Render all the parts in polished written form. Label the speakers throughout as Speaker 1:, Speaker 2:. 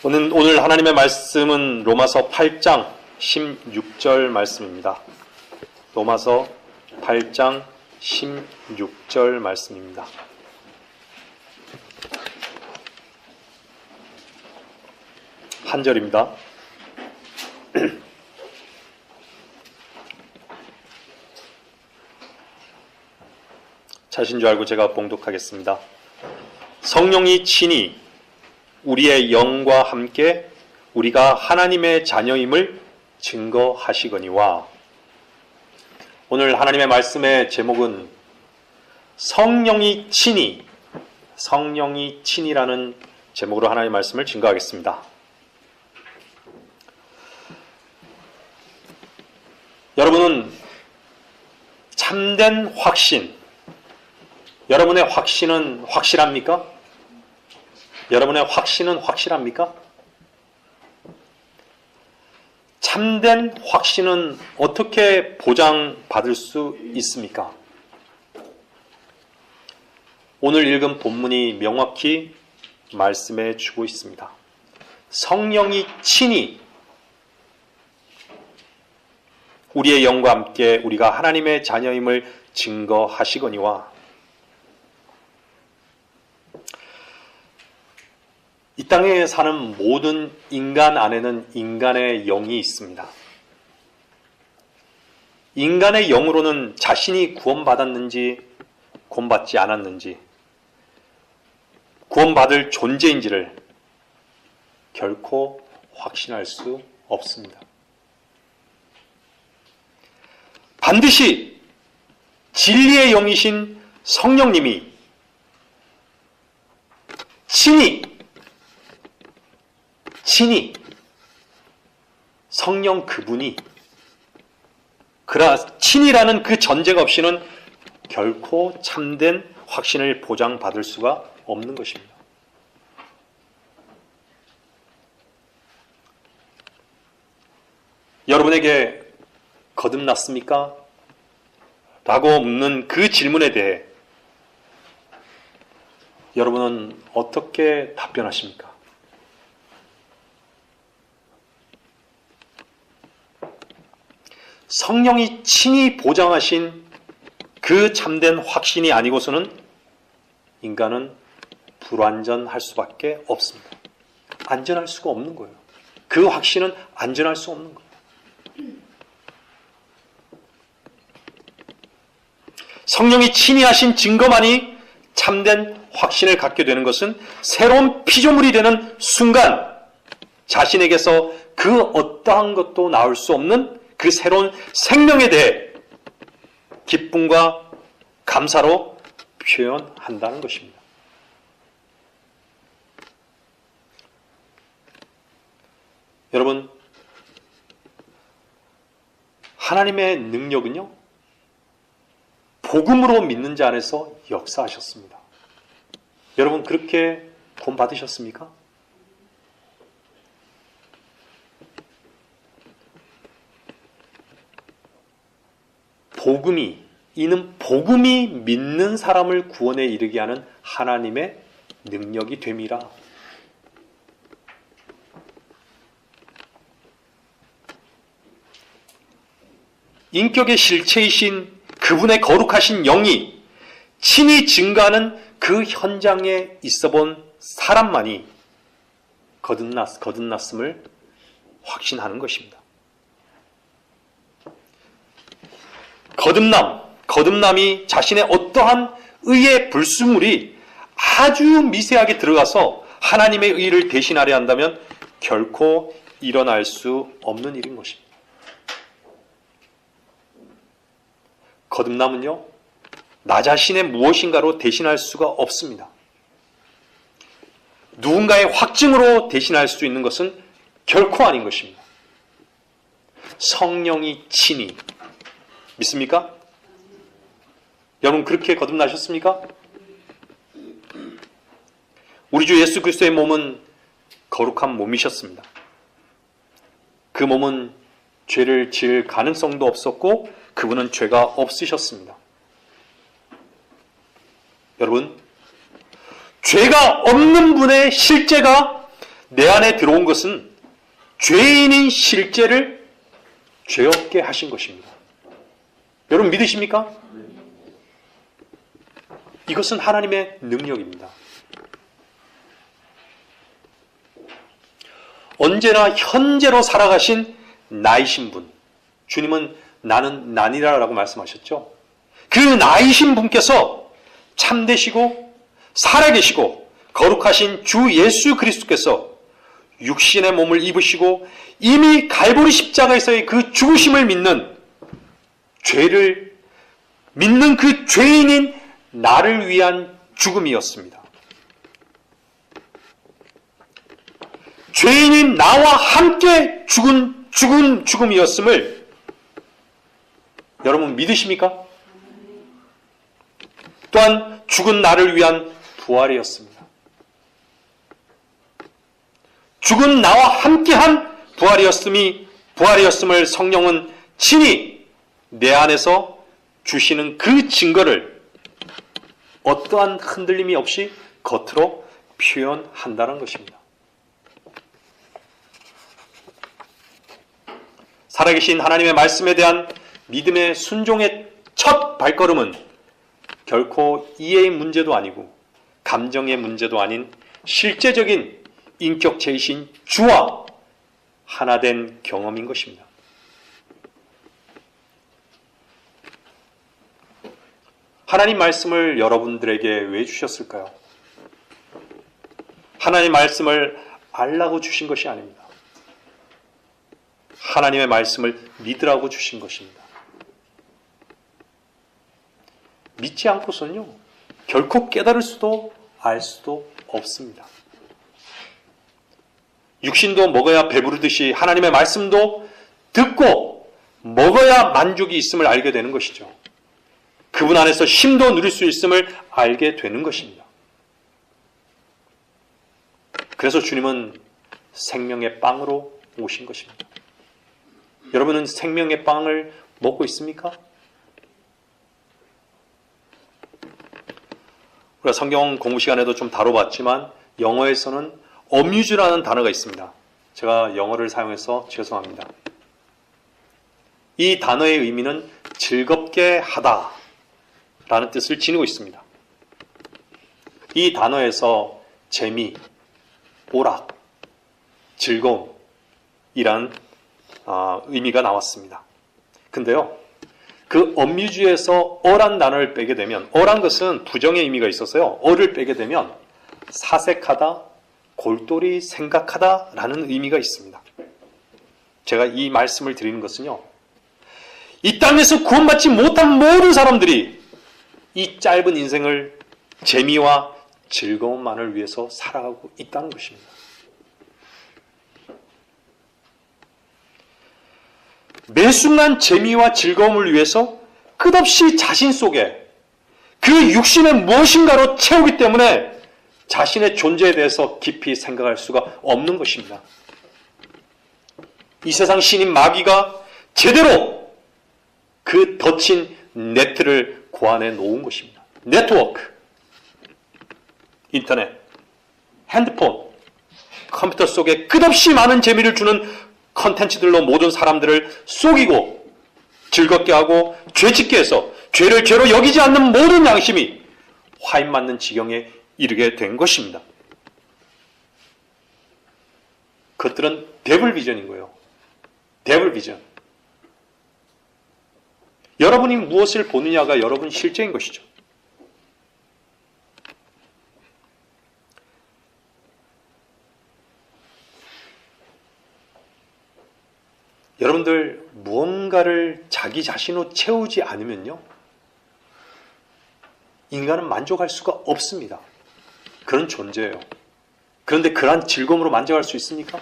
Speaker 1: 오늘 하나님의 말씀은 로마서 8장 16절 말씀입니다. 로마서 8장 16절 말씀입니다. 한 절입니다. 자신 줄 알고 제가 봉독하겠습니다. 성령이 친히 우리의 영과 함께 우리가 하나님의 자녀임을 증거하시거니와. 오늘 하나님의 말씀의 제목은 성령이 친히라는 제목으로 하나님의 말씀을 증거하겠습니다. 여러분은 참된 확신, 여러분의 확신은 확실합니까? 여러분의 확신은 확실합니까? 참된 확신은 어떻게 보장받을 수 있습니까? 오늘 읽은 본문이 명확히 말씀해 주고 있습니다. 성령이 친히 우리의 영과 함께 우리가 하나님의 자녀임을 증거하시거니와. 이 땅에 사는 모든 인간 안에는 인간의 영이 있습니다. 인간의 영으로는 자신이 구원받았는지 구원받지 않았는지, 구원받을 존재인지를 결코 확신할 수 없습니다. 반드시 진리의 영이신 성령님이 친히 성령 그분이 친이라는 그 전제가 없이는 결코 참된 확신을 보장받을 수가 없는 것입니다. 여러분에게 거듭났습니까? 라고 묻는 그 질문에 대해 여러분은 어떻게 답변하십니까? 성령이 친히 보장하신 그 참된 확신이 아니고서는 인간은 불완전할 수밖에 없습니다. 안전할 수가 없는 거예요. 그 확신은 안전할 수 없는 거예요. 성령이 친히 하신 증거만이 참된 확신을 갖게 되는 것은 새로운 피조물이 되는 순간 자신에게서 그 어떠한 것도 나올 수 없는 그 새로운 생명에 대해 기쁨과 감사로 표현한다는 것입니다. 여러분, 하나님의 능력은요, 복음으로 믿는 자 안에서 역사하셨습니다. 여러분, 그렇게 구원 받으셨습니까? 이는 복음이 믿는 사람을 구원에 이르게 하는 하나님의 능력이 됨이라. 인격의 실체이신 그분의 거룩하신 영이 친히 증가하는 그 현장에 있어본 사람만이 거듭났음을 확신하는 것입니다. 거듭남이 자신의 어떠한 의의 불순물이 아주 미세하게 들어가서 하나님의 의를 대신하려 한다면 결코 일어날 수 없는 일인 것입니다. 거듭남은요, 나 자신의 무엇인가로 대신할 수가 없습니다. 누군가의 확증으로 대신할 수 있는 것은 결코 아닌 것입니다. 성령이 친히 믿습니까? 여러분, 그렇게 거듭나셨습니까? 우리 주 예수 그리스도의 몸은 거룩한 몸이셨습니다. 그 몸은 죄를 지을 가능성도 없었고 그분은 죄가 없으셨습니다. 여러분, 죄가 없는 분의 실제가 내 안에 들어온 것은 죄인인 실제를 죄 없게 하신 것입니다. 여러분 믿으십니까? 이것은 하나님의 능력입니다. 언제나 현재로 살아가신 나이신 분, 주님은 나는 나니라 라고 말씀하셨죠. 그 나이신 분께서 참되시고 살아계시고 거룩하신 주 예수 그리스도께서 육신의 몸을 입으시고 이미 갈보리 십자가에서의 그 죽으심을 믿는 죄를 믿는 그 죄인인 나를 위한 죽음이었습니다. 죄인인 나와 함께 죽은 죽음이었음을 여러분 믿으십니까? 또한 죽은 나를 위한 부활이었습니다. 죽은 나와 함께한 부활이었음을 성령은 친히 내 안에서 주시는 그 증거를 어떠한 흔들림이 없이 겉으로 표현한다는 것입니다. 살아계신 하나님의 말씀에 대한 믿음의 순종의 첫 발걸음은 결코 이해의 문제도 아니고 감정의 문제도 아닌 실제적인 인격체이신 주와 하나된 경험인 것입니다. 하나님 말씀을 여러분들에게 왜 주셨을까요? 하나님 말씀을 알라고 주신 것이 아닙니다. 하나님의 말씀을 믿으라고 주신 것입니다. 믿지 않고서는요, 결코 깨달을 수도 알 수도 없습니다. 육신도 먹어야 배부르듯이 하나님의 말씀도 듣고 먹어야 만족이 있음을 알게 되는 것이죠. 그분 안에서 쉼도 누릴 수 있음을 알게 되는 것입니다. 그래서 주님은 생명의 빵으로 오신 것입니다. 여러분은 생명의 빵을 먹고 있습니까? 우리가 성경 공부 시간에도 좀 다뤄봤지만 영어에서는 amuse라는 단어가 있습니다. 제가 영어를 사용해서 죄송합니다. 이 단어의 의미는 즐겁게 하다 라는 뜻을 지니고 있습니다. 이 단어에서 재미, 오락, 즐거움이란 의미가 나왔습니다. 근데요, 그 amuse에서 어란 단어를 빼게 되면, 어란 것은 부정의 의미가 있어서요, 어를 빼게 되면 사색하다, 골똘히 생각하다 라는 의미가 있습니다. 제가 이 말씀을 드리는 것은요, 이 땅에서 구원받지 못한 모든 사람들이 이 짧은 인생을 재미와 즐거움만을 위해서 살아가고 있다는 것입니다. 매 순간 재미와 즐거움을 위해서 끝없이 자신 속에 그 육신의 무엇인가로 채우기 때문에 자신의 존재에 대해서 깊이 생각할 수가 없는 것입니다. 이 세상 신인 마귀가 제대로 그 덧친 네트를 고안해 놓은 것입니다. 네트워크, 인터넷, 핸드폰, 컴퓨터 속에 끝없이 많은 재미를 주는 컨텐츠들로 모든 사람들을 속이고 즐겁게 하고 죄짓게 해서 죄를 죄로 여기지 않는 모든 양심이 화인 맞는 지경에 이르게 된 것입니다. 그것들은 데블 비전인 거예요. 데블 비전. 여러분이 무엇을 보느냐가 여러분 실제인 것이죠. 여러분들 무언가를 자기 자신으로 채우지 않으면요, 인간은 만족할 수가 없습니다. 그런 존재예요. 그런데 그러한 즐거움으로 만족할 수 있습니까?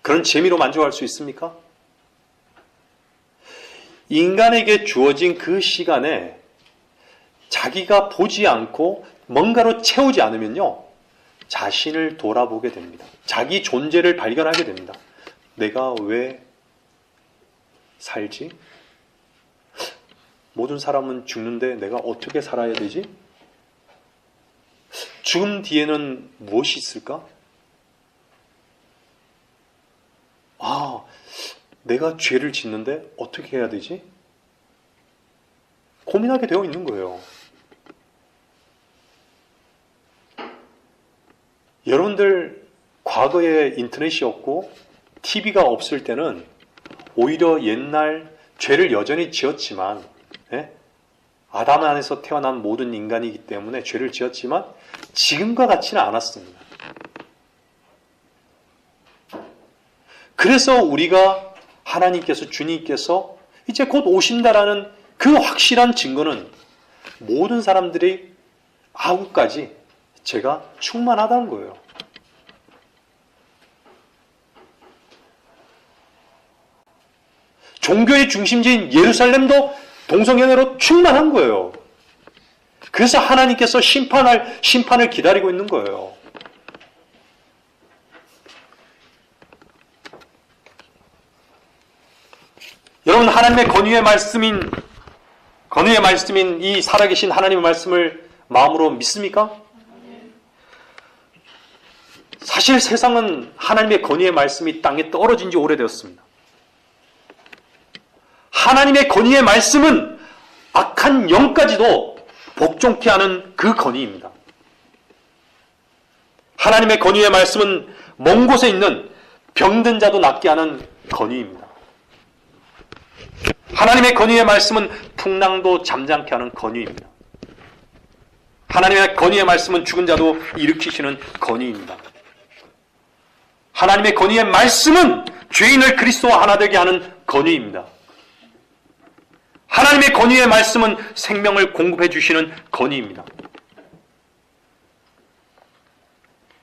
Speaker 1: 그런 재미로 만족할 수 있습니까? 인간에게 주어진 그 시간에 자기가 보지 않고 뭔가로 채우지 않으면요, 자신을 돌아보게 됩니다. 자기 존재를 발견하게 됩니다. 내가 왜 살지? 모든 사람은 죽는데 내가 어떻게 살아야 되지? 죽음 뒤에는 무엇이 있을까? 내가 죄를 짓는데 어떻게 해야 되지? 고민하게 되어 있는 거예요. 여러분들 과거에 인터넷이 없고 TV가 없을 때는 오히려 옛날 죄를 여전히 지었지만 아담 안에서 태어난 모든 인간이기 때문에 죄를 지었지만 지금과 같지는 않았습니다. 그래서 우리가 하나님께서 주님께서 이제 곧 오신다라는 그 확실한 증거는 모든 사람들이 아구까지 제가 충만하다는 거예요. 종교의 중심지인 예루살렘도 동성연애로 충만한 거예요. 그래서 하나님께서 심판을 기다리고 있는 거예요. 여러분, 하나님의 권위의 말씀인 이 살아계신 하나님의 말씀을 마음으로 믿습니까? 사실 세상은 하나님의 권위의 말씀이 땅에 떨어진 지 오래되었습니다. 하나님의 권위의 말씀은 악한 영까지도 복종케 하는 그 권위입니다. 하나님의 권위의 말씀은 먼 곳에 있는 병든 자도 낫게 하는 권위입니다. 하나님의 권위의 말씀은 풍랑도 잠잠케 하는 권위입니다. 하나님의 권위의 말씀은 죽은 자도 일으키시는 권위입니다. 하나님의 권위의 말씀은 죄인을 그리스도와 하나 되게 하는 권위입니다. 하나님의 권위의 말씀은 생명을 공급해 주시는 권위입니다.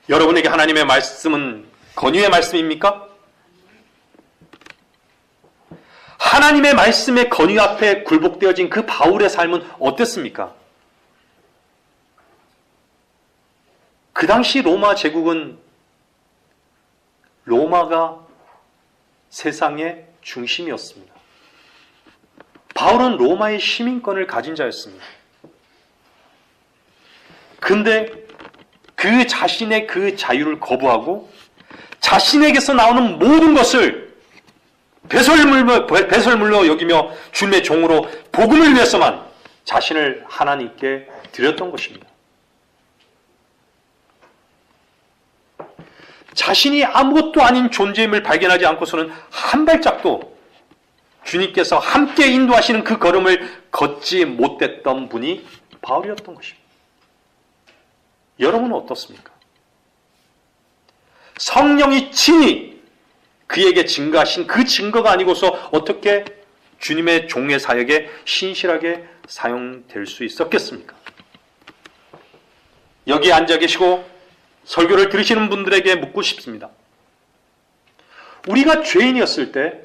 Speaker 1: 여러분에게 하나님의 말씀은 권위의 말씀입니까? 하나님의 말씀의 권위 앞에 굴복되어진 그 바울의 삶은 어땠습니까? 그 당시 로마 제국은 로마가 세상의 중심이었습니다. 바울은 로마의 시민권을 가진 자였습니다. 근데 그 자신의 그 자유를 거부하고 자신에게서 나오는 모든 것을 배설물로 여기며 주님의 종으로 복음을 위해서만 자신을 하나님께 드렸던 것입니다. 자신이 아무것도 아닌 존재임을 발견하지 않고서는 한 발짝도 주님께서 함께 인도하시는 그 걸음을 걷지 못했던 분이 바울이었던 것입니다. 여러분은 어떻습니까? 성령이 친히 그에게 증거하신 그 증거가 아니고서 어떻게 주님의 종의 사역에 신실하게 사용될 수 있었겠습니까? 여기 앉아 계시고 설교를 들으시는 분들에게 묻고 싶습니다. 우리가 죄인이었을 때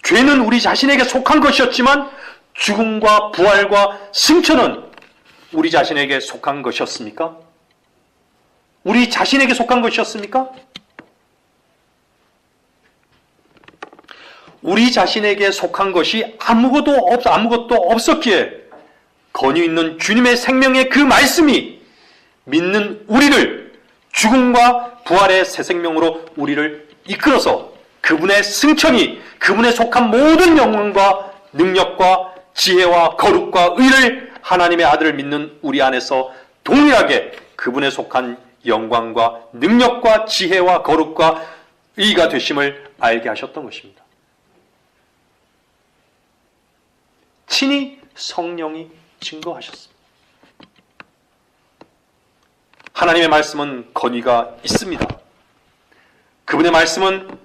Speaker 1: 죄는 우리 자신에게 속한 것이었지만 죽음과 부활과 승천은 우리 자신에게 속한 것이었습니까? 우리 자신에게 속한 것이었습니까? 우리 자신에게 속한 것이 아무것도 없었기에 권위 있는 주님의 생명의 그 말씀이 믿는 우리를 죽음과 부활의 새 생명으로 우리를 이끌어서 그분의 승천이 그분에 속한 모든 영광과 능력과 지혜와 거룩과 의를 하나님의 아들을 믿는 우리 안에서 동일하게 그분에 속한 영광과 능력과 지혜와 거룩과 의가 되심을 알게 하셨던 것입니다. 친히 성령이 증거하셨습니다. 하나님의 말씀은 권위가 있습니다. 그분의 말씀은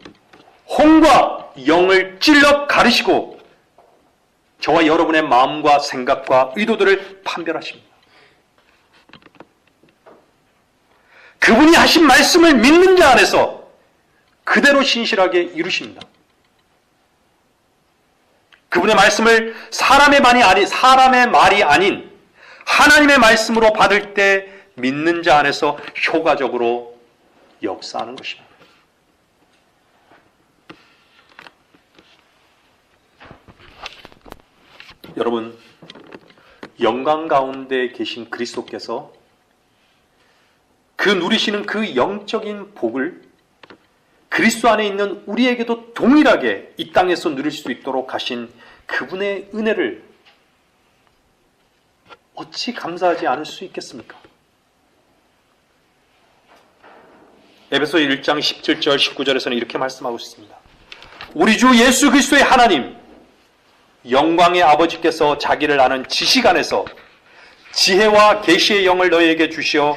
Speaker 1: 혼과 영을 찔러 가르시고 저와 여러분의 마음과 생각과 의도들을 판별하십니다. 그분이 하신 말씀을 믿는 자 안에서 그대로 신실하게 이루십니다. 그분의 말씀을 사람의 말이 아닌 하나님의 말씀으로 받을 때 믿는 자 안에서 효과적으로 역사하는 것입니다. 여러분, 영광 가운데 계신 그리스도께서 그 누리시는 그 영적인 복을 그리스도 안에 있는 우리에게도 동일하게 이 땅에서 누릴 수 있도록 하신 그분의 은혜를 어찌 감사하지 않을 수 있겠습니까? 에베소 1장 17절 19절에서는 이렇게 말씀하고 있습니다. 우리 주 예수 그리스도의 하나님 영광의 아버지께서 자기를 아는 지식 안에서 지혜와 계시의 영을 너희에게 주시어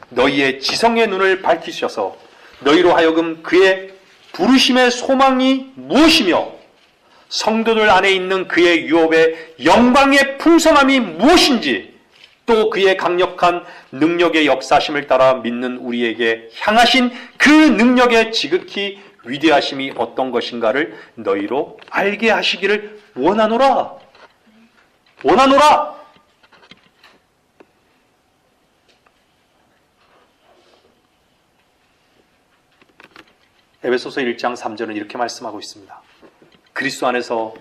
Speaker 1: 너희의 지성의 눈을 밝히셔서 너희로 하여금 그의 부르심의 소망이 무엇이며 성도들 안에 있는 그의 유업의 영광의 풍성함이 무엇인지 또 그의 강력한 능력의 역사심을 따라 믿는 우리에게 향하신 그 능력의 지극히 위대하심이 어떤 것인가를 너희로 알게 하시기를 원하노라. 원하노라. 에베소서 1장 3절은 이렇게 말씀하고 있습니다. 그리스도 안에서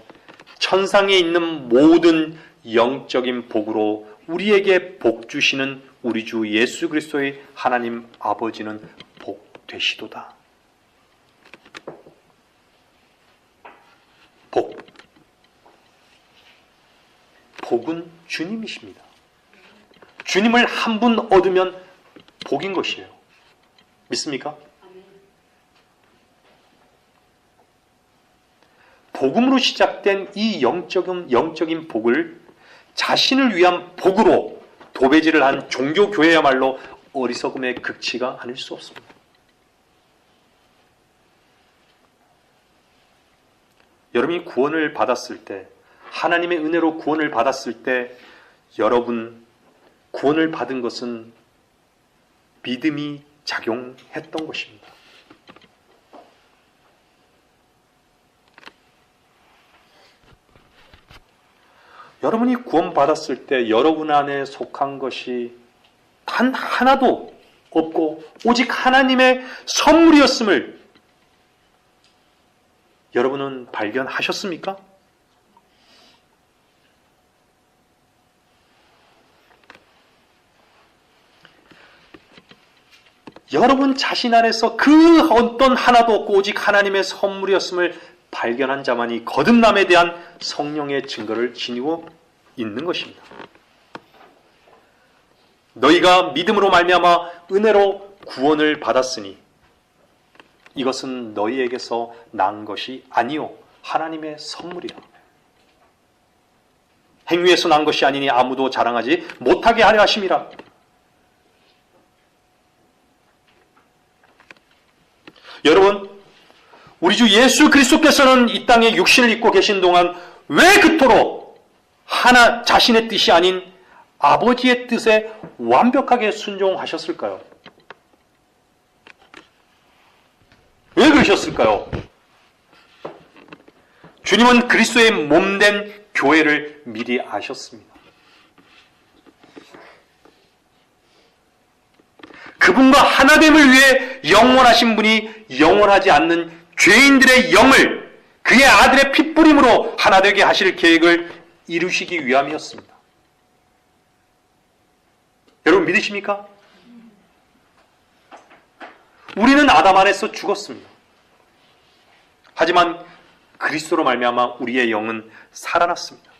Speaker 1: 천상에 있는 모든 영적인 복으로 우리에게 복 주시는 우리 주 예수 그리스도의 하나님 아버지는 복 되시도다. 복은 주님이십니다. 주님을 한 분 얻으면 복인 것이에요. 믿습니까? 복음으로 시작된 이 영적인 복을 자신을 위한 복으로 도배질을 한 종교교회야말로 어리석음의 극치가 아닐 수 없습니다. 여러분이 구원을 받았을 때, 하나님의 은혜로 구원을 받았을 때 여러분 구원을 받은 것은 믿음이 작용했던 것입니다. 여러분이 구원받았을 때 여러분 안에 속한 것이 단 하나도 없고 오직 하나님의 선물이었음을 여러분은 발견하셨습니까? 여러분 자신 안에서 그 어떤 하나도 없고 오직 하나님의 선물이었음을 발견한 자만이 거듭남에 대한 성령의 증거를 지니고 있는 것입니다. 너희가 믿음으로 말미암아 은혜로 구원을 받았으니 이것은 너희에게서 난 것이 아니요 하나님의 선물이라. 행위에서 난 것이 아니니 아무도 자랑하지 못하게 하려 하심이라. 여러분, 우리 주 예수 그리스도께서는 이 땅에 육신을 입고 계신 동안 왜 그토록 하나 자신의 뜻이 아닌 아버지의 뜻에 완벽하게 순종하셨을까요? 왜 그러셨을까요? 주님은 그리스도의 몸된 교회를 미리 아셨습니다. 그분과 하나됨을 위해 영원하신 분이 영원하지 않는 죄인들의 영을 그의 아들의 핏부림으로 하나 되게 하실 계획을 이루시기 위함이었습니다. 여러분 믿으십니까? 우리는 아담 안에서 죽었습니다. 하지만 그리스도로 말미암아 우리의 영은 살아났습니다.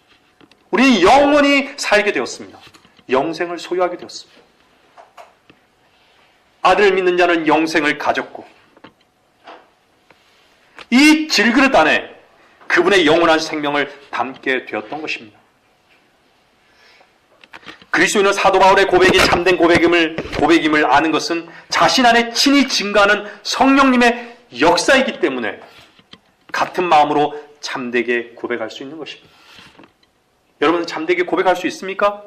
Speaker 1: 우리는 영원히 살게 되었습니다. 영생을 소유하게 되었습니다. 아들을 믿는 자는 영생을 가졌고 이 질그릇 안에 그분의 영원한 생명을 담게 되었던 것입니다. 그리스도인은 사도 바울의 고백이 참된 고백임을 아는 것은 자신 안에 친히 증가하는 성령님의 역사이기 때문에 같은 마음으로 참되게 고백할 수 있는 것입니다. 여러분은 참되게 고백할 수 있습니까?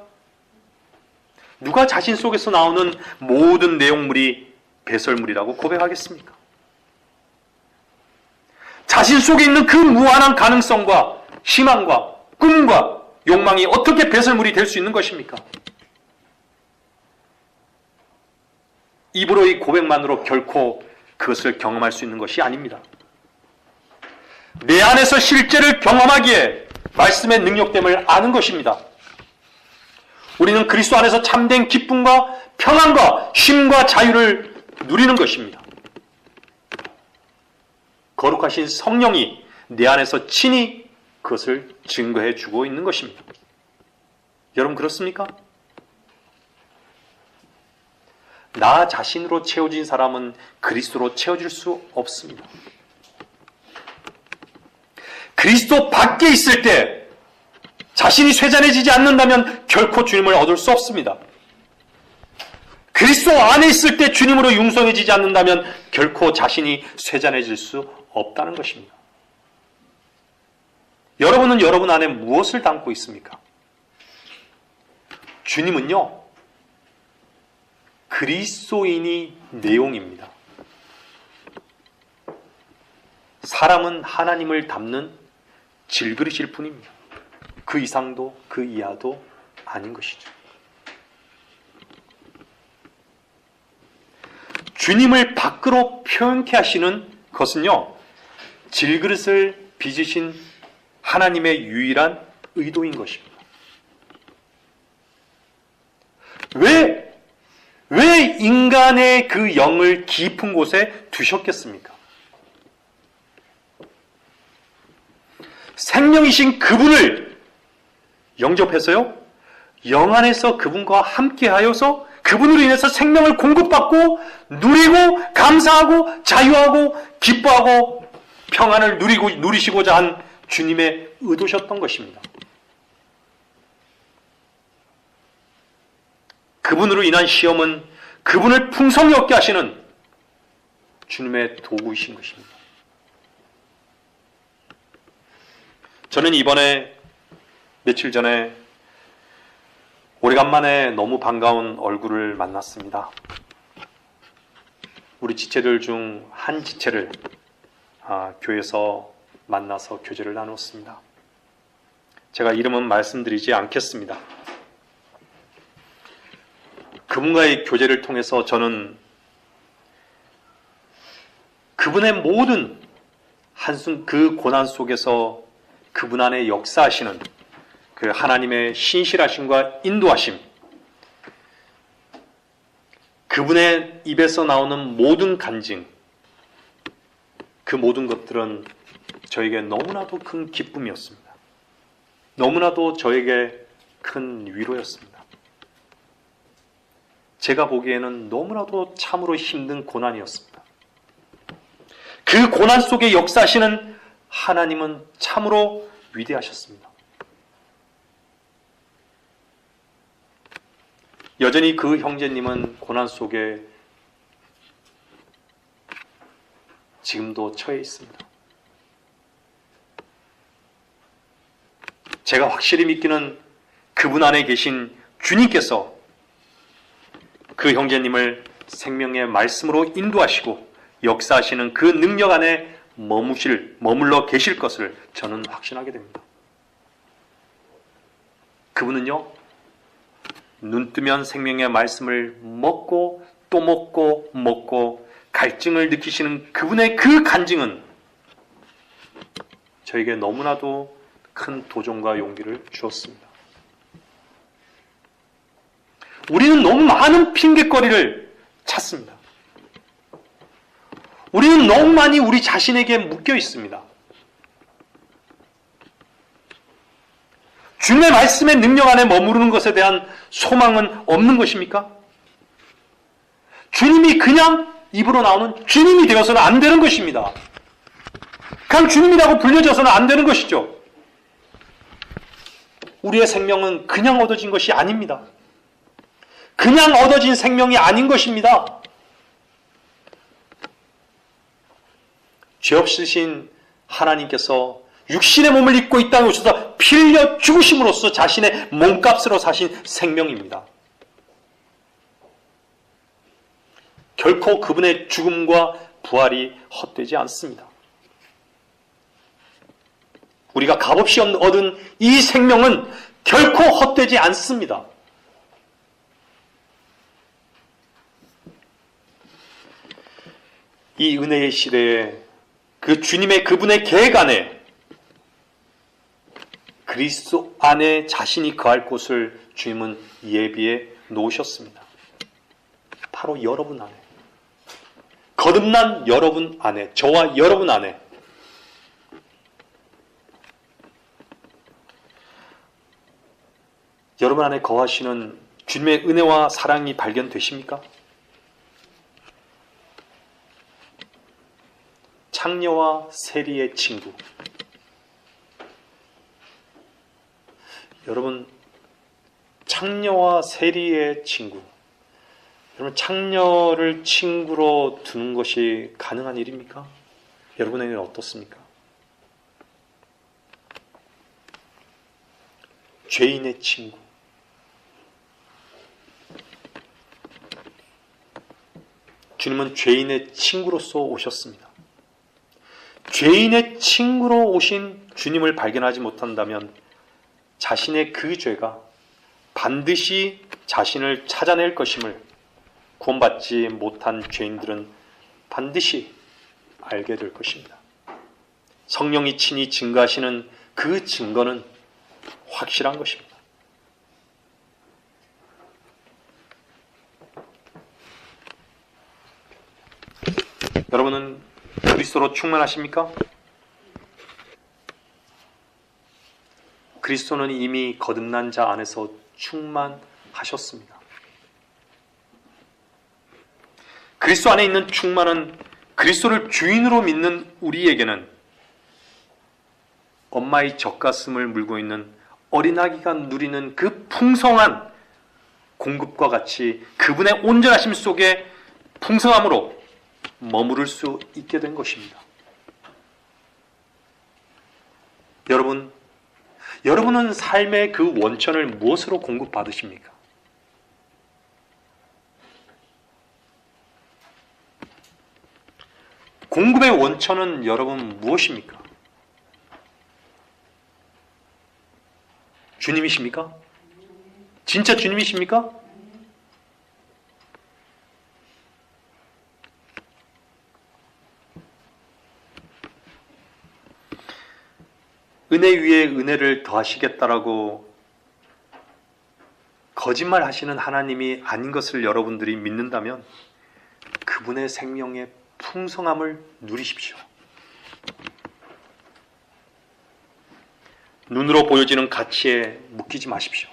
Speaker 1: 누가 자신 속에서 나오는 모든 내용물이 배설물이라고 고백하겠습니까? 자신 속에 있는 그 무한한 가능성과 희망과 꿈과 욕망이 어떻게 배설물이 될 수 있는 것입니까? 입으로의 고백만으로 결코 그것을 경험할 수 있는 것이 아닙니다. 내 안에서 실제를 경험하기에 말씀의 능력됨을 아는 것입니다. 우리는 그리스도 안에서 참된 기쁨과 평안과 쉼과 자유를 누리는 것입니다. 거룩하신 성령이 내 안에서 친히 그것을 증거해 주고 있는 것입니다. 여러분 그렇습니까? 나 자신으로 채워진 사람은 그리스도로 채워질 수 없습니다. 그리스도 밖에 있을 때 자신이 쇠잔해지지 않는다면 결코 주님을 얻을 수 없습니다. 그리스도 안에 있을 때 주님으로 융성해지지 않는다면 결코 자신이 쇠잔해질 수 없다는 것입니다. 여러분은 여러분 안에 무엇을 담고 있습니까? 주님은요, 그리스도인이 내용입니다. 사람은 하나님을 담는 질그릇일 뿐입니다. 그 이상도 그 이하도 아닌 것이죠. 주님을 밖으로 표현케 하시는 것은요, 질그릇을 빚으신 하나님의 유일한 의도인 것입니다. 왜 인간의 그 영을 깊은 곳에 두셨겠습니까? 생명이신 그분을 영접해서요, 영 안에서 그분과 함께하여서 그분으로 인해서 생명을 공급받고 누리고 감사하고 자유하고 기뻐하고 평안을 누리시고자 한 주님의 의도셨던 것입니다. 그분으로 인한 시험은 그분을 풍성히 얻게 하시는 주님의 도구이신 것입니다. 저는 이번에 며칠 전에 오래간만에 너무 반가운 얼굴을 만났습니다. 우리 지체들 중 한 지체를 교회에서 만나서 교제를 나눴습니다. 제가 이름은 말씀드리지 않겠습니다. 그분과의 교제를 통해서 저는 그분의 모든 한순 그 고난 속에서 그분 안에 역사하시는 그 하나님의 신실하심과 인도하심, 그분의 입에서 나오는 모든 간증, 그 모든 것들은 저에게 너무나도 큰 기쁨이었습니다. 너무나도 저에게 큰 위로였습니다. 제가 보기에는 너무나도 참으로 힘든 고난이었습니다. 그 고난 속에 역사하시는 하나님은 참으로 위대하셨습니다. 여전히 그 형제님은 고난 속에 지금도 처해 있습니다. 제가 확실히 믿기는 그분 안에 계신 주님께서 그 형제님을 생명의 말씀으로 인도하시고 역사하시는 그 능력 안에 머물러 계실 것을 저는 확신하게 됩니다. 그분은요, 눈 뜨면 생명의 말씀을 먹고 또 먹고 갈증을 느끼시는 그분의 그 간증은 저에게 너무나도 큰 도전과 용기를 주었습니다. 우리는 너무 많은 핑곗거리를 찾습니다. 우리는 너무 많이 우리 자신에게 묶여 있습니다. 주님의 말씀의 능력 안에 머무르는 것에 대한 소망은 없는 것입니까? 주님이 그냥 입으로 나오는 주님이 되어서는 안 되는 것입니다. 그냥 주님이라고 불려져서는 안 되는 것이죠. 우리의 생명은 그냥 얻어진 것이 아닙니다. 그냥 얻어진 생명이 아닌 것입니다. 죄 없으신 하나님께서 육신의 몸을 입고 이 땅에 오셔서 피 흘려 죽으심으로써 자신의 몸값으로 사신 생명입니다. 결코 그분의 죽음과 부활이 헛되지 않습니다. 우리가 값없이 얻은 이 생명은 결코 헛되지 않습니다. 이 은혜의 시대에 그 주님의 그분의 계획 안에 그리스도 안에 자신이 거할 곳을 주님은 예비해 놓으셨습니다. 바로 여러분 안에, 거듭난 여러분 안에, 저와 여러분 안에 여러분 안에 거하시는 주님의 은혜와 사랑이 발견되십니까? 창녀와 세리의 친구. 여러분, 창녀와 세리의 친구. 여러분, 창녀를 친구로 두는 것이 가능한 일입니까? 여러분에게는 어떻습니까? 죄인의 친구. 주님은 죄인의 친구로서 오셨습니다. 죄인의 친구로 오신 주님을 발견하지 못한다면 자신의 그 죄가 반드시 자신을 찾아낼 것임을 구원받지 못한 죄인들은 반드시 알게 될 것입니다. 성령이 친히 증거하시는 그 증거는 확실한 것입니다. 여러분은 그리스도로 충만하십니까? 그리스도는 이미 거듭난 자 안에서 충만하셨습니다. 그리스도 안에 있는 충만은 그리스도를 주인으로 믿는 우리에게는 엄마의 젖가슴을 물고 있는 어린아기가 누리는 그 풍성한 공급과 같이 그분의 온전하심 속에 풍성함으로 머무를 수 있게 된 것입니다. 여러분은 삶의 그 원천을 무엇으로 공급받으십니까? 공급의 원천은 여러분 무엇입니까? 주님이십니까? 진짜 주님이십니까? 은혜 위에 은혜를 더하시겠다라고 거짓말 하시는 하나님이 아닌 것을 여러분들이 믿는다면 그분의 생명의 풍성함을 누리십시오. 눈으로 보여지는 가치에 묶이지 마십시오.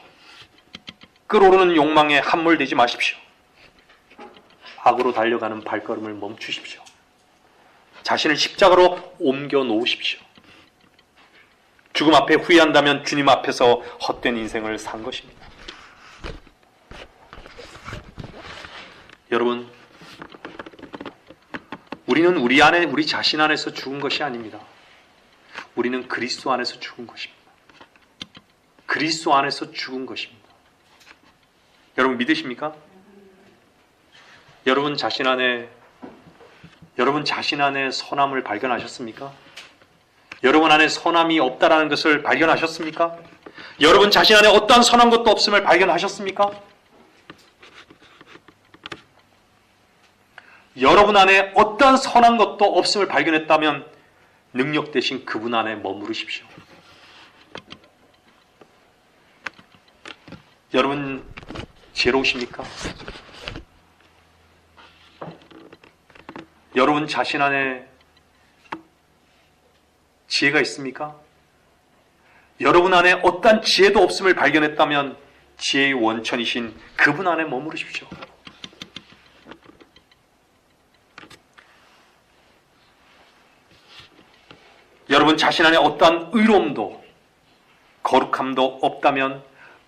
Speaker 1: 끓어오르는 욕망에 함몰되지 마십시오. 악으로 달려가는 발걸음을 멈추십시오. 자신을 십자가로 옮겨 놓으십시오. 죽음 앞에 후회한다면 주님 앞에서 헛된 인생을 산 것입니다. 여러분, 우리는 우리 자신 안에서 죽은 것이 아닙니다. 우리는 그리스도 안에서 죽은 것입니다. 그리스도 안에서 죽은 것입니다. 여러분 믿으십니까? 여러분 자신 안에 선함을 발견하셨습니까? 여러분 안에 선함이 없다라는 것을 발견하셨습니까? 여러분 자신 안에 어떠한 선한 것도 없음을 발견하셨습니까? 여러분 안에 어떠한 선한 것도 없음을 발견했다면 능력 대신 그분 안에 머무르십시오. 여러분 지혜로우십니까? 여러분 자신 안에 지혜가 있습니까? 여러분 안에 어떠한 지혜도 없음을 발견했다면 지혜의 원천이신 그분 안에 머무르십시오. 여러분 자신 안에 어떠한 의로움도 거룩함도 없다면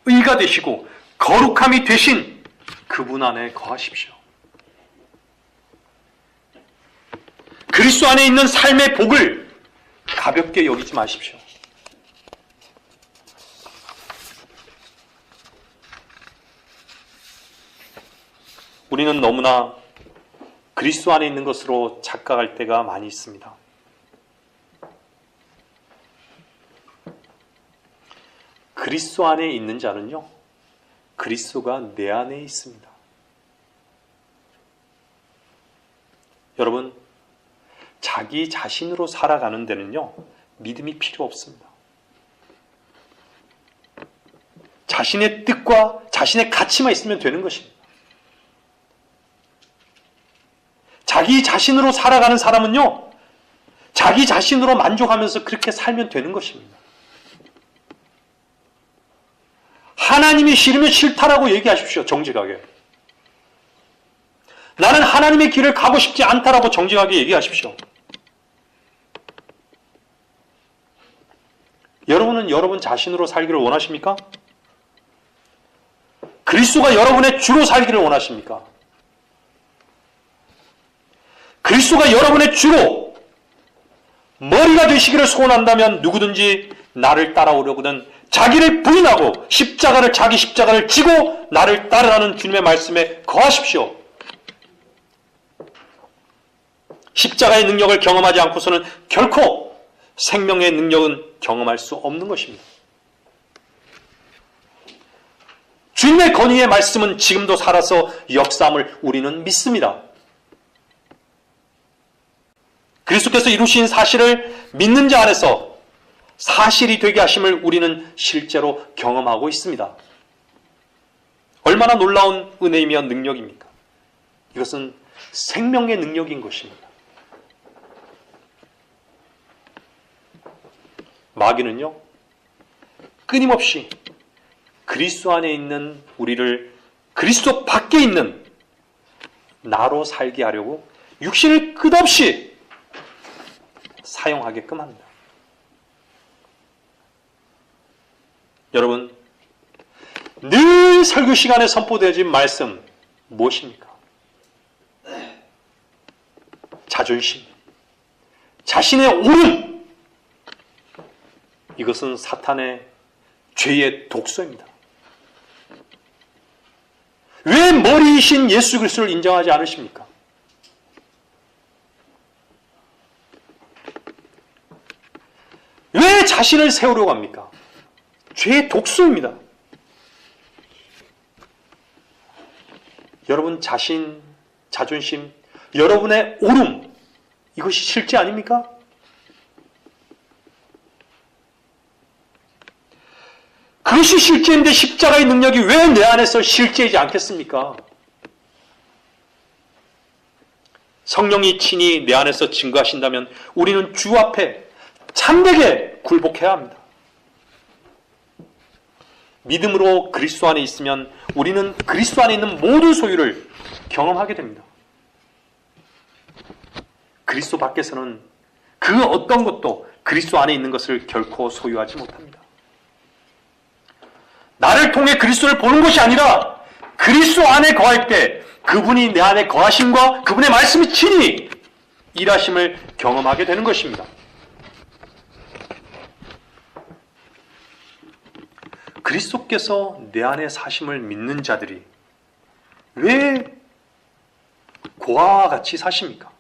Speaker 1: 의가 되시고 거룩함이 되신 그분 안에 거하십시오. 그리스도 안에 있는 삶의 복을 가볍게 여기지 마십시오. 우리는 너무나 그리스도 안에 있는 것으로 착각할 때가 많이 있습니다. 그리스도 안에 있는 자는요, 그리스도가 내 안에 있습니다. 여러분, 자기 자신으로 살아가는 데는요, 믿음이 필요 없습니다. 자신의 뜻과 자신의 가치만 있으면 되는 것입니다. 자기 자신으로 살아가는 사람은요, 자기 자신으로 만족하면서 그렇게 살면 되는 것입니다. 하나님이 싫으면 싫다라고 얘기하십시오. 정직하게. 나는 하나님의 길을 가고 싶지 않다라고 정직하게 얘기하십시오. 여러분은 여러분 자신으로 살기를 원하십니까? 그리스도가 여러분의 주로 살기를 원하십니까? 그리스도가 여러분의 주로 머리가 되시기를 소원한다면 누구든지 나를 따라오려거든 자기를 부인하고 자기 십자가를 지고 나를 따르라는 주님의 말씀에 거하십시오. 십자가의 능력을 경험하지 않고서는 결코 생명의 능력은 경험할 수 없는 것입니다. 주님의 권위의 말씀은 지금도 살아서 역사함을 우리는 믿습니다. 그리스도께서 이루신 사실을 믿는 자 안에서 사실이 되게 하심을 우리는 실제로 경험하고 있습니다. 얼마나 놀라운 은혜이며 능력입니까? 이것은 생명의 능력인 것입니다. 마귀는요, 끊임없이 그리스도 안에 있는 우리를 그리스도 밖에 있는 나로 살게 하려고 육신을 끝없이 사용하게끔 합니다. 여러분, 늘 설교 시간에 선포되어진 말씀 무엇입니까? 자존심, 자신의 오름, 이것은 사탄의 죄의 독소입니다. 왜 머리이신 예수 그리스도를 인정하지 않으십니까? 왜 자신을 세우려고 합니까? 죄의 독소입니다. 여러분 자신, 자존심, 여러분의 오름, 이것이 실제 아닙니까? 그것이 실제인데 십자가의 능력이 왜 내 안에서 실제이지 않겠습니까? 성령이 친히 내 안에서 증거하신다면 우리는 주 앞에 참되게 굴복해야 합니다. 믿음으로 그리스도 안에 있으면 우리는 그리스도 안에 있는 모든 소유를 경험하게 됩니다. 그리스도 밖에서는 그 어떤 것도 그리스도 안에 있는 것을 결코 소유하지 못합니다. 나를 통해 그리스도를 보는 것이 아니라 그리스도 안에 거할 때 그분이 내 안에 거하심과 그분의 말씀이 친히 일하심을 경험하게 되는 것입니다. 그리스도께서 내 안에 사심을 믿는 자들이 왜 고아와 같이 사십니까?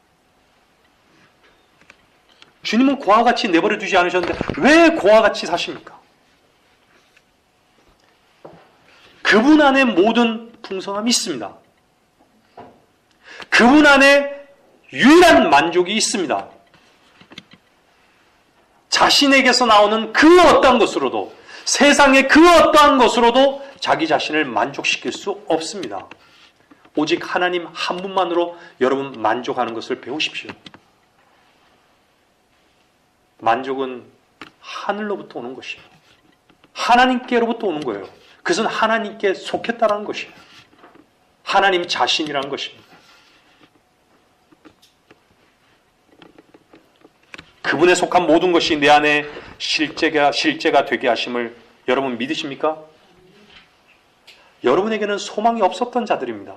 Speaker 1: 주님은 고아와 같이 내버려 두지 않으셨는데 왜 고아와 같이 사십니까? 그분 안에 모든 풍성함이 있습니다. 그분 안에 유일한 만족이 있습니다. 자신에게서 나오는 그 어떠한 것으로도, 세상의 그 어떠한 것으로도 자기 자신을 만족시킬 수 없습니다. 오직 하나님 한 분만으로 여러분 만족하는 것을 배우십시오. 만족은 하늘로부터 오는 것이에요. 하나님께로부터 오는 거예요. 그것은 하나님께 속했다는 것이에요. 하나님 자신이라는 것입니다. 그분에 속한 모든 것이 내 안에 실제가 되게 하심을 여러분 믿으십니까? 여러분에게는 소망이 없었던 자들입니다.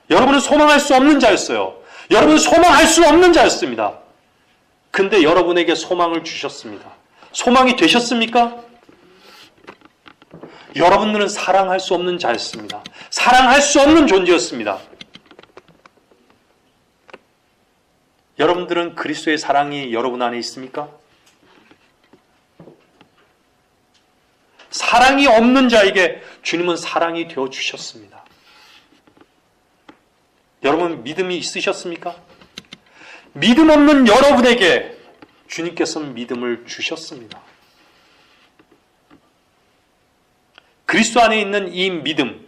Speaker 1: 여러분은 소망할 수 없는 자였어요. 여러분은 소망할 수 없는 자였습니다. 근데 여러분에게 소망을 주셨습니다. 소망이 되셨습니까? 여러분들은 사랑할 수 없는 자였습니다. 사랑할 수 없는 존재였습니다. 여러분들은 그리스도의 사랑이 여러분 안에 있습니까? 사랑이 없는 자에게 주님은 사랑이 되어 주셨습니다. 여러분 믿음이 있으셨습니까? 믿음 없는 여러분에게 주님께서는 믿음을 주셨습니다. 그리스도 안에 있는 이 믿음,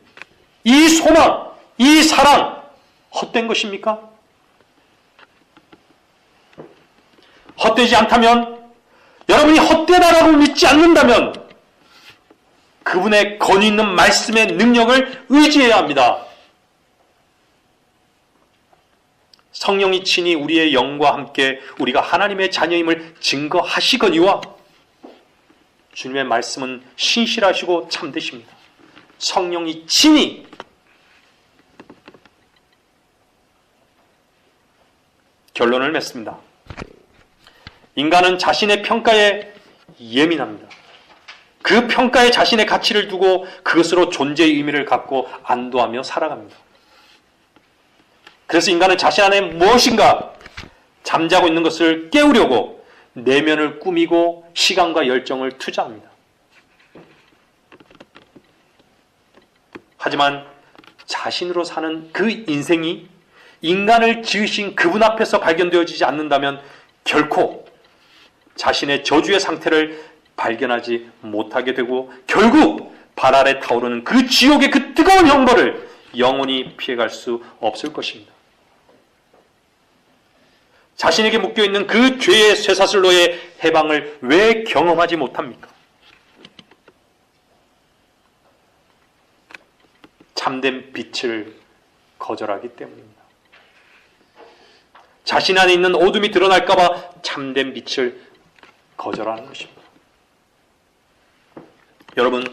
Speaker 1: 이 소망, 이 사랑 헛된 것입니까? 헛되지 않다면, 여러분이 헛되다라고 믿지 않는다면 그 그분의 권위 있는 말씀의 능력을 의지해야 합니다. 성령이 친히 우리의 영과 함께 우리가 하나님의 자녀임을 증거하시거니와 주님의 말씀은 신실하시고 참되십니다. 성령이 친히 결론을 맺습니다. 인간은 자신의 평가에 예민합니다. 그 평가에 자신의 가치를 두고 그것으로 존재의 의미를 갖고 안도하며 살아갑니다. 그래서 인간은 자신 안에 무엇인가 잠자고 있는 것을 깨우려고 내면을 꾸미고 시간과 열정을 투자합니다. 하지만 자신으로 사는 그 인생이 인간을 지으신 그분 앞에서 발견되어지지 않는다면 결코 자신의 저주의 상태를 발견하지 못하게 되고 결국 발 아래 타오르는 그 지옥의 그 뜨거운 형벌을 영원히 피해갈 수 없을 것입니다. 자신에게 묶여있는 그 죄의 쇠사슬로의 해방을 왜 경험하지 못합니까? 참된 빛을 거절하기 때문입니다. 자신 안에 있는 어둠이 드러날까봐 참된 빛을 거절하는 것입니다. 여러분,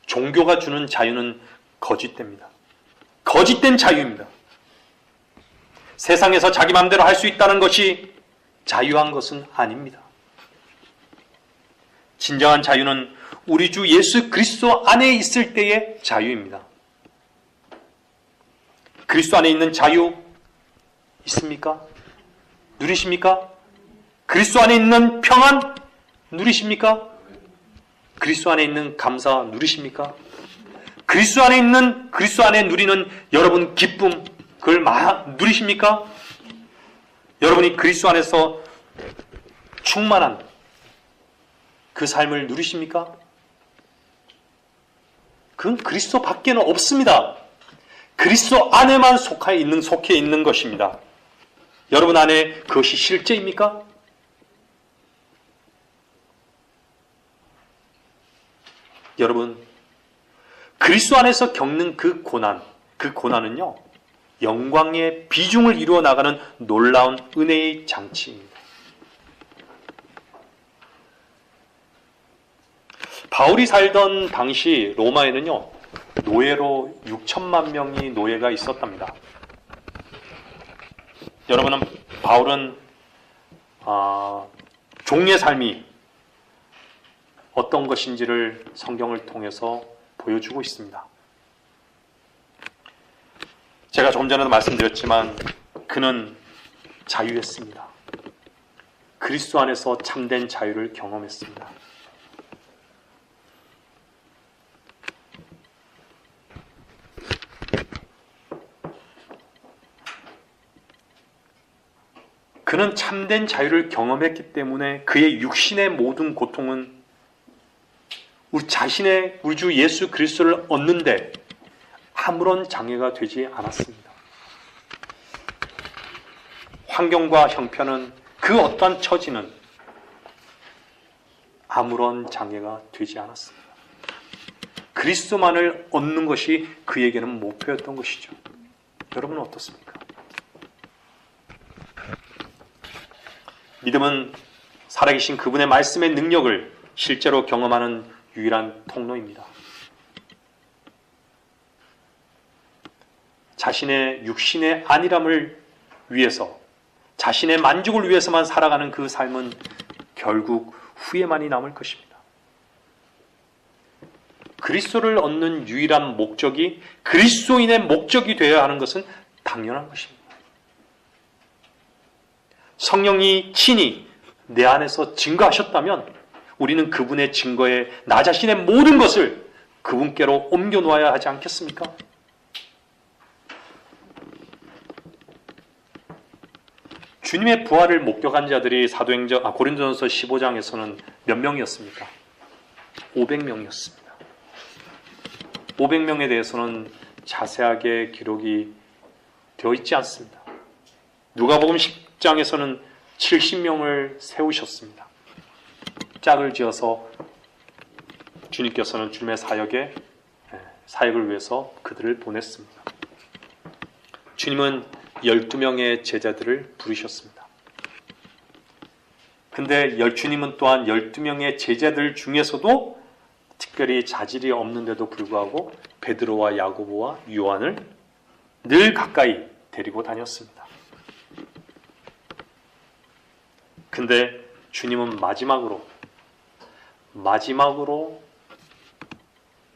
Speaker 1: 종교가 주는 자유는 거짓됩니다. 거짓된 자유입니다. 세상에서 자기 마음대로 할 수 있다는 것이 자유한 것은 아닙니다. 진정한 자유는 우리 주 예수 그리스도 안에 있을 때의 자유입니다. 그리스도 안에 있는 자유 있습니까? 누리십니까? 그리스도 안에 있는 평안 누리십니까? 그리스도 안에 있는 감사 누리십니까? 그리스도 안에 누리는 여러분 기쁨 그걸 누리십니까? 여러분이 그리스도 안에서 충만한 그 삶을 누리십니까? 그건 그리스도 밖에는 없습니다. 그리스도 안에만 속해 있는 것입니다. 여러분 안에 그것이 실제입니까? 여러분, 그리스도 안에서 겪는 그 고난은요, 영광의 비중을 이루어 나가는 놀라운 은혜의 장치입니다. 바울이 살던 당시 로마에는요, 노예로 6천만 명이 노예가 있었답니다. 여러분은 바울은 종의 삶이 어떤 것인지를 성경을 통해서 보여주고 있습니다. 제가 조금 전에도 말씀드렸지만 그는 자유했습니다. 그리스도 안에서 참된 자유를 경험했습니다. 그는 참된 자유를 경험했기 때문에 그의 육신의 모든 고통은 우리 주 예수 그리스도를 얻는데 아무런 장애가 되지 않았습니다. 환경과 형편은 그 어떠한 처지는 아무런 장애가 되지 않았습니다. 그리스도만을 얻는 것이 그에게는 목표였던 것이죠. 여러분은 어떻습니까? 믿음은 살아계신 그분의 말씀의 능력을 실제로 경험하는 유일한 통로입니다. 자신의 육신의 안일함을 위해서, 자신의 만족을 위해서만 살아가는 그 삶은 결국 후회만이 남을 것입니다. 그리스도를 얻는 유일한 목적이 그리스도인의 목적이 되어야 하는 것은 당연한 것입니다. 성령이 친히 내 안에서 증거하셨다면 우리는 그분의 증거에 나 자신의 모든 것을 그분께로 옮겨 놓아야 하지 않겠습니까? 주님의 부활을 목격한 자들이 고린도전서 15장에서는 몇 명이었습니까? 500명이었습니다. 500명에 대해서는 자세하게 기록이 되어 있지 않습니다. 누가복음 10장에서는 70명을 세우셨습니다. 짝을 지어서 주님께서는 주님의 사역을 위해서 그들을 보냈습니다. 주님은 12명의 제자들을 부르셨습니다. 근데 주님은 또한 12명의 제자들 중에서도 특별히 자질이 없는데도 불구하고 베드로와 야고보와 요한을 늘 가까이 데리고 다녔습니다. 근데 주님은 마지막으로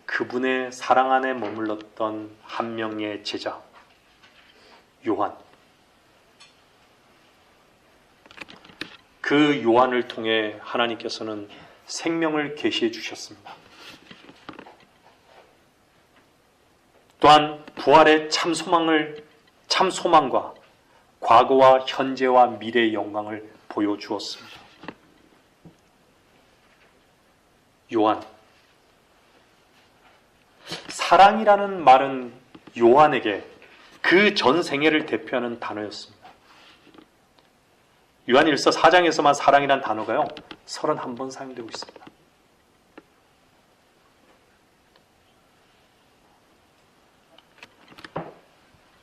Speaker 1: 그분의 사랑 안에 머물렀던 한 명의 제자 요한, 그 요한을 통해 하나님께서는 생명을 계시해 주셨습니다. 또한 부활의 참 소망과 과거와 현재와 미래의 영광을 보여주었습니다. 요한, 사랑이라는 말은 요한에게 그 전 생애를 대표하는 단어였습니다. 요한일서 4장에서만 사랑이란 단어가요 31번 사용되고 있습니다.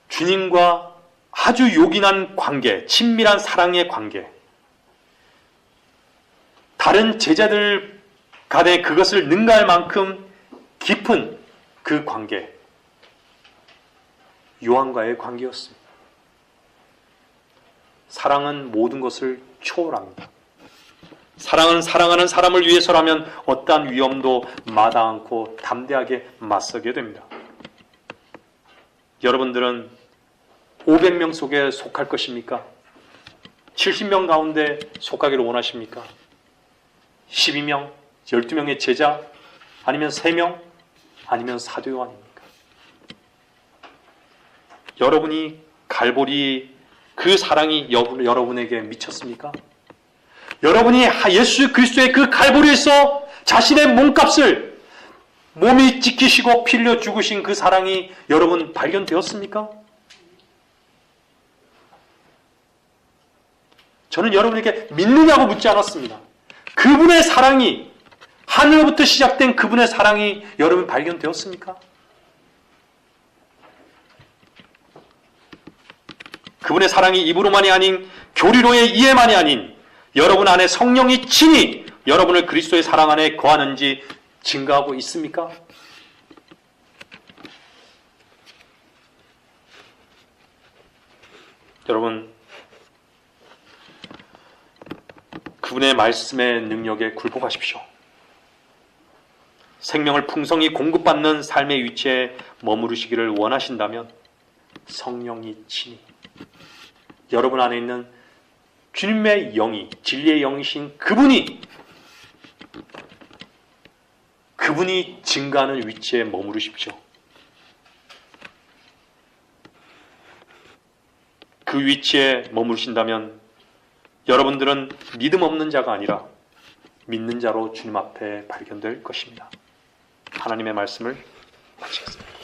Speaker 1: 주님과 아주 요긴한 관계, 친밀한 사랑의 관계, 다른 제자들 간에 그것을 능가할 만큼 깊은 그 관계, 요한과의 관계였습니다. 사랑은 모든 것을 초월합니다. 사랑은 사랑하는 사람을 위해서라면 어떠한 위험도 마다 않고 담대하게 맞서게 됩니다. 여러분들은 500명 속에 속할 것입니까? 70명 가운데 속하기를 원하십니까? 12명? 12명의 제자? 아니면 3명? 아니면 사도 요한입니까? 여러분이 갈보리 그 사랑이 여러분에게 미쳤습니까? 여러분이 예수 그리스도의 그 갈보리에서 자신의 몸값을 몸이 찢기시고 피 흘려 죽으신 그 사랑이 여러분 발견되었습니까? 저는 여러분에게 믿느냐고 묻지 않았습니다. 그분의 사랑이, 하늘로부터 시작된 그분의 사랑이 여러분 발견되었습니까? 그분의 사랑이 입으로만이 아닌 교리로의 이해만이 아닌 여러분 안에 성령이 친히 여러분을 그리스도의 사랑 안에 거하는지 증거하고 있습니까? 여러분, 그분의 말씀의 능력에 굴복하십시오. 생명을 풍성히 공급받는 삶의 위치에 머무르시기를 원하신다면 성령이 친히 여러분 안에 있는 주님의 영이, 진리의 영이신 그분이 증거하는 위치에 머무르십시오. 그 위치에 머무르신다면 여러분들은 믿음 없는 자가 아니라 믿는 자로 주님 앞에 발견될 것입니다. 하나님의 말씀을 마치겠습니다.